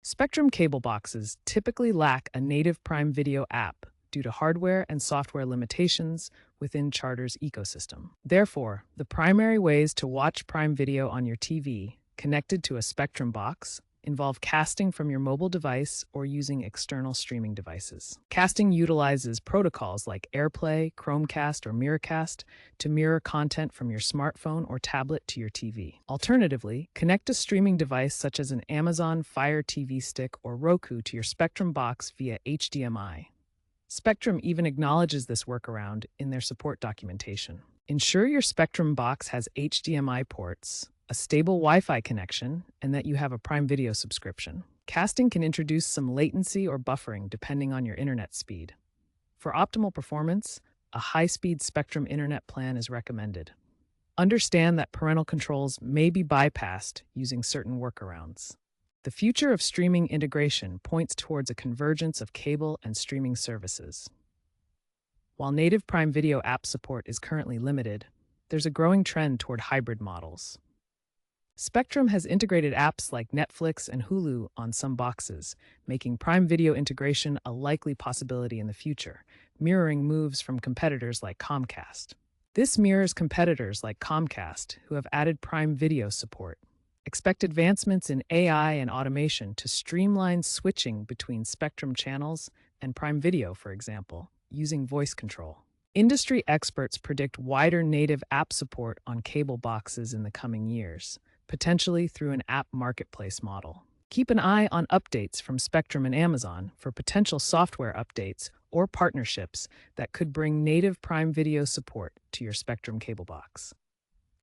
Spectrum cable boxes typically lack a native Prime Video app due to hardware and software limitations within Charter's ecosystem. Therefore, the primary ways to watch Prime Video on your TV connected to a Spectrum box involve casting from your mobile device or using external streaming devices. Casting utilizes protocols like AirPlay, Chromecast, or Miracast to mirror content from your smartphone or tablet to your TV. Alternatively, connect a streaming device such as an Amazon Fire TV stick or Roku to your Spectrum box via HDMI. Spectrum even acknowledges this workaround in their support documentation. Ensure your Spectrum box has HDMI ports, a stable Wi-Fi connection, and that you have a Prime Video subscription. Casting can introduce some latency or buffering depending on your internet speed. For optimal performance, a high-speed Spectrum internet plan is recommended. Understand that parental controls may be bypassed using certain workarounds. The future of streaming integration points towards a convergence of cable and streaming services. While native Prime Video app support is currently limited, there's a growing trend toward hybrid models. Spectrum has integrated apps like Netflix and Hulu on some boxes, making Prime Video integration a likely possibility in the future, mirroring moves from competitors like Comcast. This mirrors competitors like Comcast, who have added Prime Video support. Expect advancements in AI and automation to streamline switching between Spectrum channels and Prime Video, for example, using voice control. Industry experts predict wider native app support on cable boxes in the coming years, potentially through an app marketplace model. Keep an eye on updates from Spectrum and Amazon for potential software updates or partnerships that could bring native Prime Video support to your Spectrum cable box.